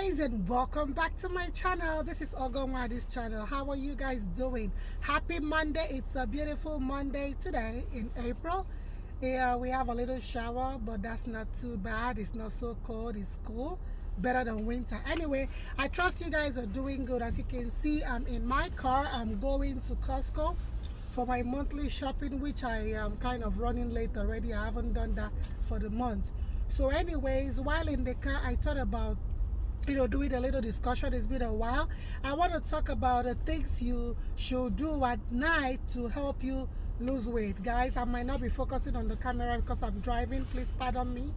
guys, and welcome back to my channel. This is Ogomadi's channel. How are you guys doing? Happy Monday. It's a beautiful Monday today in April. Yeah, we have a little shower, but that's not too bad. It's not so cold. It's cool, better than winter. Anyway, I trust you guys are doing good. As you can see, I'm in my car. I'm going to Costco for my monthly shopping, which I am kind of running late already. I haven't done that for the month. So anyways, while in the car, I thought about doing a little discussion. It's been a while. I want to talk about the things you should do at night to help you lose weight. Guys, I might not be focusing on the camera because I'm driving. Please pardon me.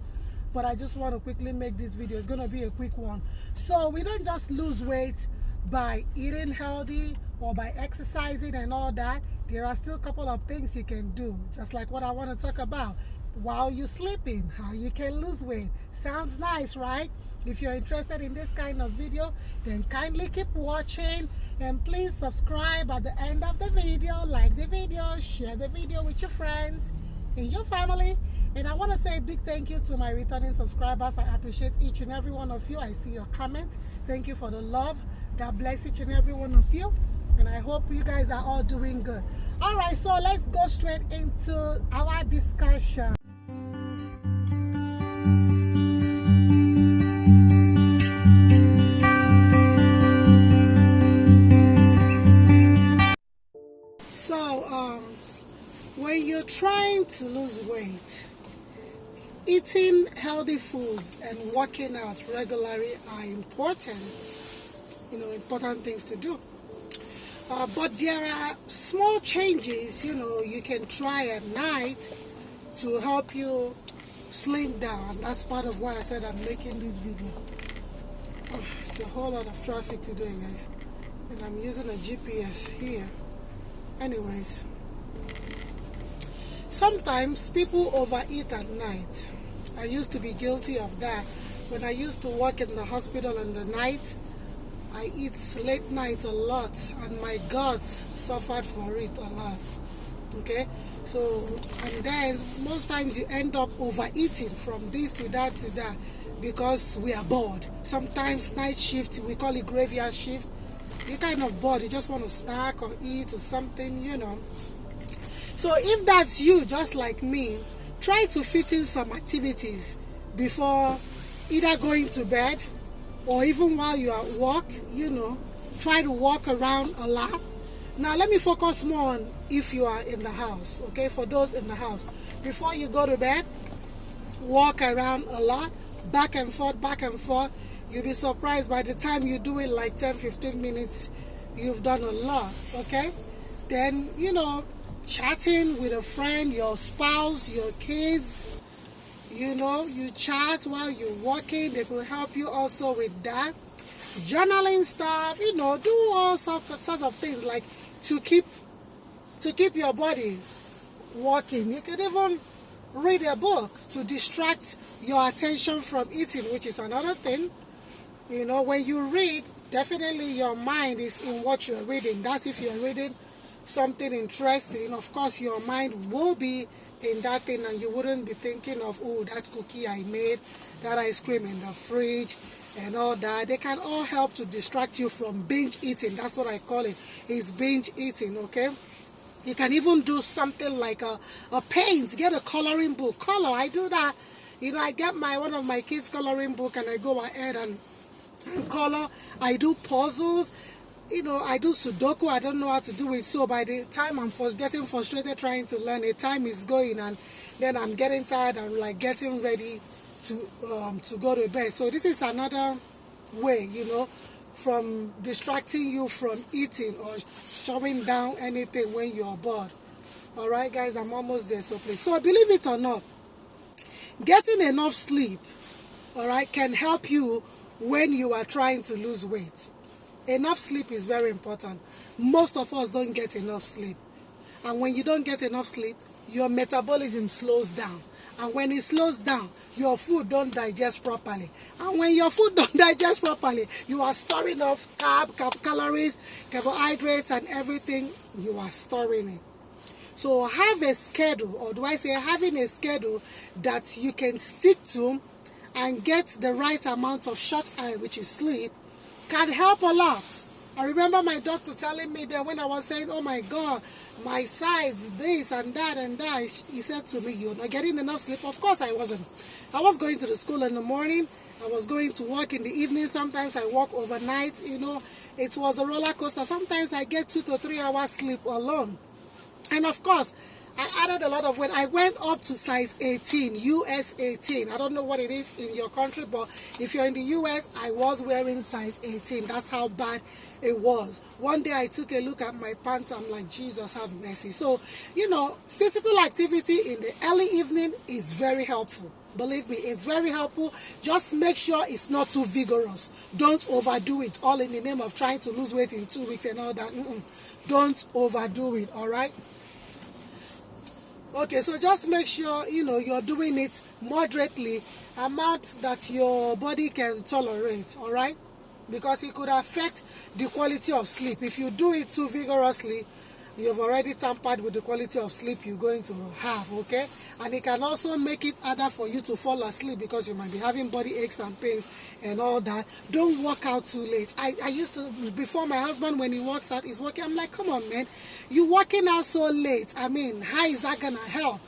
But I just want to quickly make this video. It's going to be a quick one. So we don't just lose weight by eating healthy or by exercising and all that. There are still a couple of things you can do, just like what I want to talk about. While you're sleeping, how you can lose weight. Sounds nice, right? If you're interested in this kind of video, then kindly keep watching, and please subscribe at the end of the video, like the video, share the video with your friends and your family. And I want to say a big thank you to my returning subscribers. I appreciate each and every one of you. I see your comments. Thank you for the love. God bless each and every one of you, and I hope you guys are all doing good. All right, so let's go straight into our discussion. So, when you're trying to lose weight, eating healthy foods and working out regularly are important, important things to do. But there are small changes, you can try at night to help you slim down. That's part of why I said I'm making this video. It's a whole lot of traffic today, guys, and I'm using a GPS here. Anyways, sometimes people overeat at night. I used to be guilty of that. When I used to work in the hospital in the night, I eat late night a lot, and my guts suffered for it a lot. Okay, so, and then most times you end up overeating from this to that because we are bored. Sometimes night shift, we call it graveyard shift. You're kind of bored, you just want to snack or eat or something, So if that's you, just like me, try to fit in some activities before either going to bed or even while you're at work, try to walk around a lot. Now let me focus more on if you are in the house, okay? For those in the house, before you go to bed, walk around a lot, back and forth. You'll be surprised by the time you do it, like 10-15 minutes, you've done a lot, okay? Then, chatting with a friend, your spouse, your kids, you chat while you're walking. They will help you also with that. Journaling stuff, do all sorts of things like to keep your body working. You could even read a book to distract your attention from eating, which is another thing. When you read, definitely your mind is in what you're reading. That's if you're reading something interesting. Of course, your mind will be in that thing, and you wouldn't be thinking of, oh, that cookie I made, that ice cream in the fridge, and all that. They can all help to distract you from binge eating. That's what I call it. It's binge eating, okay? You can even do something like a paint. Get a coloring book. Color. I do that. I get one of my kids' coloring book, and I go ahead and color. I do puzzles. I do Sudoku. I don't know how to do it. So by the time I'm getting frustrated trying to learn it, time is going, and then I'm getting tired. I'm like getting ready to go to bed. So this is another way, from distracting you from eating or shoving down anything when you're bored. All right, guys, I'm almost there. So please. So believe it or not, getting enough sleep, all right, can help you when you are trying to lose weight. Enough sleep is very important. Most of us don't get enough sleep. And when you don't get enough sleep, your metabolism slows down. And when it slows down, your food don't digest properly. And when your food don't digest properly, you are storing off calories, carbohydrates, and everything. You are storing it. So have a schedule, or do I say having a schedule that you can stick to and get the right amount of shut eye, which is sleep, can help a lot. I remember my doctor telling me that when I was saying, oh my God, my sides, this and that and that, he said to me, you're not getting enough sleep. Of course I wasn't. I was going to the school in the morning. I was going to work in the evening. Sometimes I work overnight. It was a roller coaster. Sometimes I get 2 to 3 hours sleep alone. And of course, I added a lot of weight. I went up to size 18, US 18. I don't know what it is in your country, but if you're in the US, I was wearing size 18. That's how bad it was. One day I took a look at my pants. I'm like, Jesus, have mercy. So, physical activity in the early evening is very helpful. Believe me, it's very helpful. Just make sure it's not too vigorous. Don't overdo it, all in the name of trying to lose weight in 2 weeks and all that. Don't overdo it, all right? Okay, so just make sure, you're doing it moderately, amount that your body can tolerate, all right? Because it could affect the quality of sleep. If you do it too vigorously, you've already tampered with the quality of sleep you're going to have, okay? And it can also make it harder for you to fall asleep because you might be having body aches and pains and all that. Don't work out too late. I used to, before my husband, when he works out, he's working, I'm like, come on, man, you're working out so late. I mean, how is that going to help?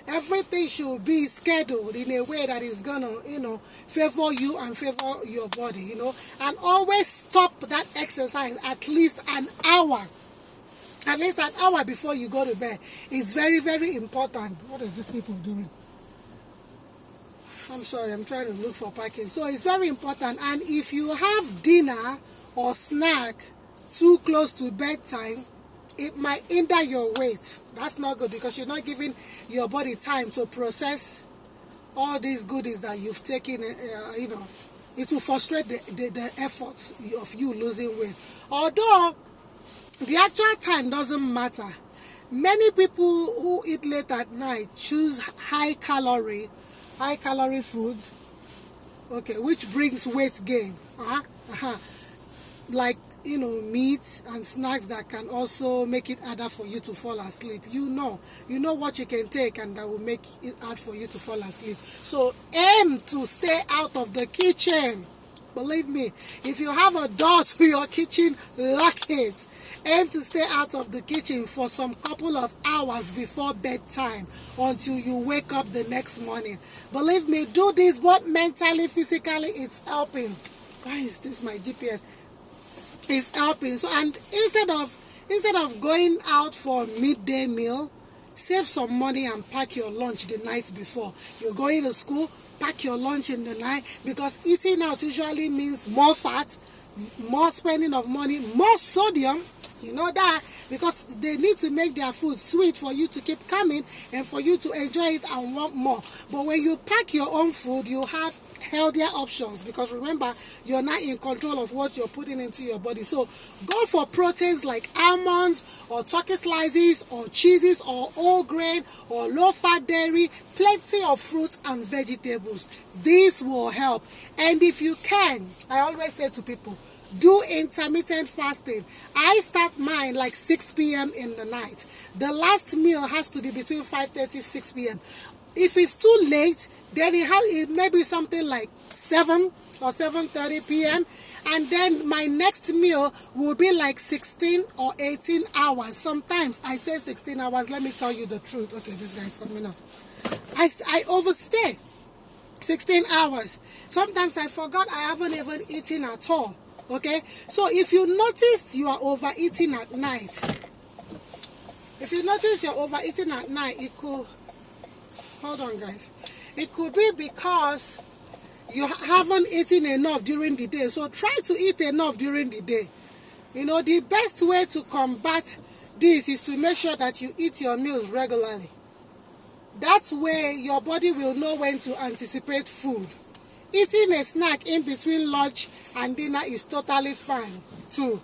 Everything should be scheduled in a way that is going to, favor you and favor your body, And always stop that exercise at least an hour. At least an hour before you go to bed. It's very, very important. What are these people doing? I'm sorry, I'm trying to look for parking. So it's very important. And if you have dinner or snack too close to bedtime, it might hinder your weight. That's not good because you're not giving your body time to process all these goodies that you've taken, it will frustrate the efforts of you losing weight. Although the actual time doesn't matter. Many people who eat late at night choose high calorie foods, okay, which brings weight gain. Like, meat and snacks that can also make it harder for you to fall asleep. You know what you can take and that will make it hard for you to fall asleep. So aim to stay out of the kitchen. Believe me, if you have a door to your kitchen, lock it. Aim to stay out of the kitchen for some couple of hours before bedtime until you wake up the next morning. Believe me, do this both mentally, physically, it's helping. Why is this my GPS? It's helping. So, and instead of going out for midday meal, save some money and pack your lunch the night before. You're going to school, pack your lunch in the night, because eating out usually means more fat, more spending of money, more sodium. You know that, because they need to make their food sweet for you to keep coming and for you to enjoy it and want more. But when you pack your own food, you have healthier options, because remember, you're not in control of what you're putting into your body. So go for proteins like almonds or turkey slices or cheeses or whole grain or low fat dairy, plenty of fruits and vegetables. This will help. And if you can, I always say to people, do intermittent fasting. I start mine like 6 p.m. in the night. The last meal has to be between 5:30 6 p.m. If it's too late, then it may be something like 7 or 7:30 p.m. And then my next meal will be like 16 or 18 hours. Sometimes I say 16 hours. Let me tell you the truth. Okay, this guy's coming up. I overstay 16 hours. Sometimes I forgot I haven't even eaten at all. Okay, so if you notice you are overeating at night, it could, hold on guys, it could be because you haven't eaten enough during the day. So try to eat enough during the day. The best way to combat this is to make sure that you eat your meals regularly. That way your body will know when to anticipate food. Eating a snack in between lunch and dinner is totally fine too.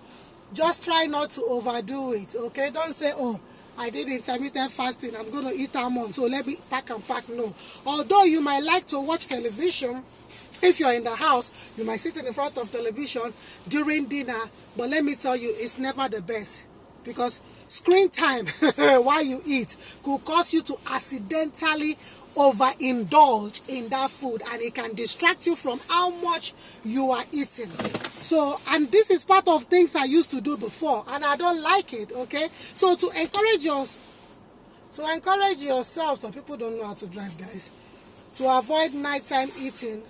Just try not to overdo it, okay? Don't say, oh, I did intermittent fasting, I'm going to eat almonds, so let me pack and pack. No. Although you might like to watch television, if you're in the house, you might sit in front of television during dinner, but let me tell you, it's never the best. Because screen time while you eat could cause you to accidentally overindulge in that food, and it can distract you from how much you are eating. So, and this is part of things I used to do before, and I don't like it, okay? So to encourage yourself, some people don't know how to drive, guys, to avoid nighttime eating,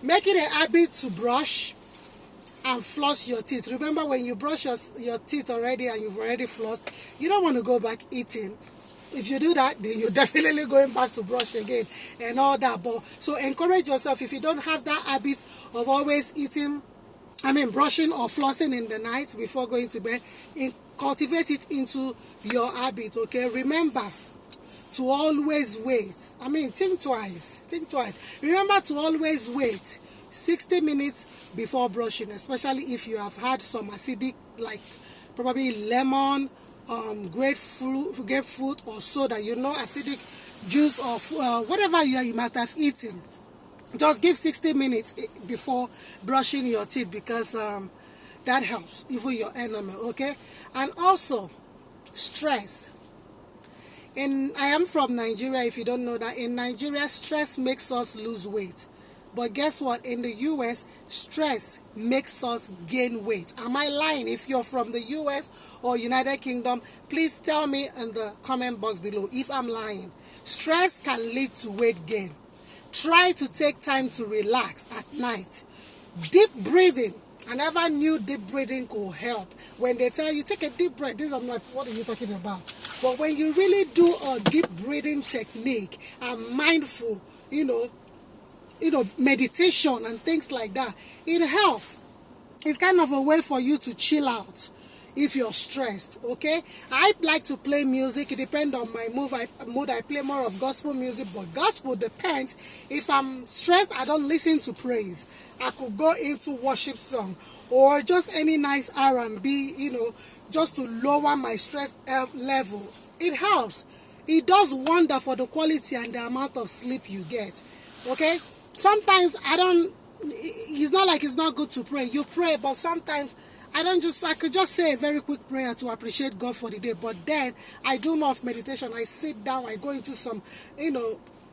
make it a habit to brush and floss your teeth. Remember, when you brush your teeth already and you've already flossed, you don't want to go back eating. If you do that, then you're definitely going back to brush again and all that. But so encourage yourself. If you don't have that habit of always eating, brushing or flossing in the night before going to bed, cultivate it into your habit, okay? Remember to always wait. Think twice. Remember to always wait 60 minutes before brushing, especially if you have had some acidic, like probably lemon, grapefruit or soda, acidic juice or whatever you might have eaten. Just give 60 minutes before brushing your teeth, because that helps even your enamel, okay? And also stress. I am from Nigeria. If you don't know that, in Nigeria, stress makes us lose weight. But guess what? In the US, stress makes us gain weight. Am I lying? If you're from the US or United Kingdom, please tell me in the comment box below if I'm lying. Stress can lead to weight gain. Try to take time to relax at night. Deep breathing. I never knew deep breathing could help. When they tell you, take a deep breath, I'm like, what are you talking about? But when you really do a deep breathing technique and mindful, meditation and things like that, it helps. It's kind of a way for you to chill out if you're stressed, okay? I like to play music. It depends on my mood. I play more of gospel music, but gospel depends. If I'm stressed, I don't listen to praise. I could go into worship song or just any nice R&B, just to lower my stress level. It helps. It does wonder for the quality and the amount of sleep you get, okay? Sometimes it's not like it's not good to pray. You pray, but sometimes I could just say a very quick prayer to appreciate God for the day. But then I do more of meditation. I sit down, I go into some,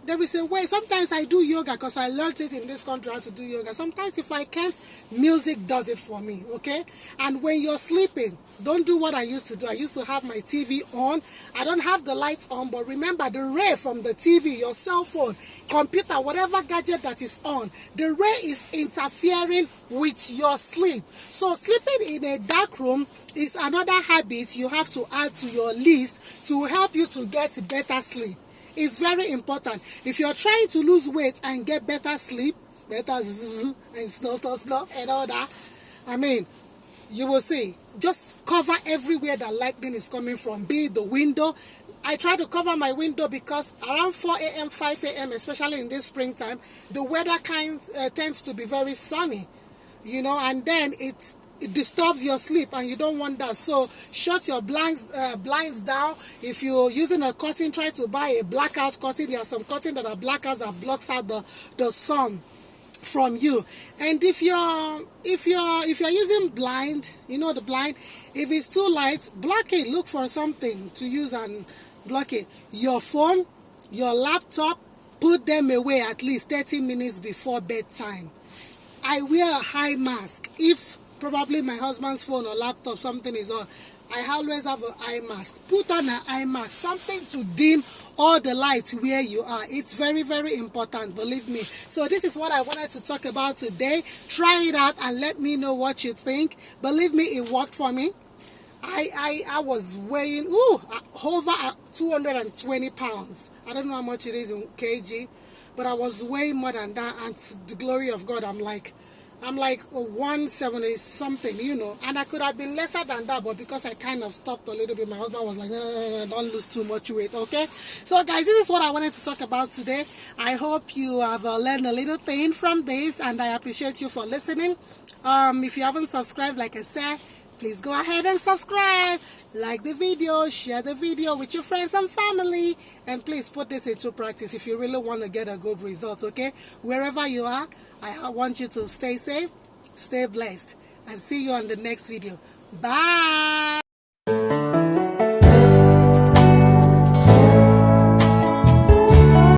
there is a way. Sometimes I do yoga because I learned it in this country how to do yoga. Sometimes if I can't, music does it for me, okay? And when you're sleeping, don't do what I used to do. I used to have my TV on. I don't have the lights on, but remember the ray from the TV, your cell phone, computer, whatever gadget that is on, the ray is interfering with your sleep. So sleeping in a dark room is another habit you have to add to your list to help you to get better sleep. It's very important. If you're trying to lose weight and get better sleep, better and slow and all that, you will see. Just cover everywhere that lightning is coming from, be it the window. I try to cover my window because around 4 a.m., 5 a.m., especially in this springtime, the weather tends to be very sunny, and then it disturbs your sleep, and you don't want that. So shut your blinds down. If you're using a curtain, try to buy a blackout curtain. There are some curtains that are blackouts that blocks out the sun from you. And if you're using blind, the blind, if it's too light, block it. Look for something to use and block it. Your phone, your laptop, put them away at least 30 minutes before bedtime. I wear a high mask. If probably my husband's phone or laptop, something is on, I always have an eye mask. Put on an eye mask, something to dim all the lights where you are. It's very, very important, believe me. So this is what I wanted to talk about today. Try it out and let me know what you think. Believe me, it worked for me. I was weighing over 220 pounds. I don't know how much it is in kg, but I was weighing more than that, and to the glory of God, I'm like 170 something, and I could have been lesser than that, but because I kind of stopped a little bit, my husband was like, no, don't lose too much weight, okay? So guys, this is what I wanted to talk about today. I hope you have learned a little thing from this, and I appreciate you for listening. If you haven't subscribed, like I said, please go ahead and subscribe, like the video, share the video with your friends and family, and please put this into practice if you really want to get a good result, okay? Wherever you are, I want you to stay safe, stay blessed, and see you on the next video. Bye!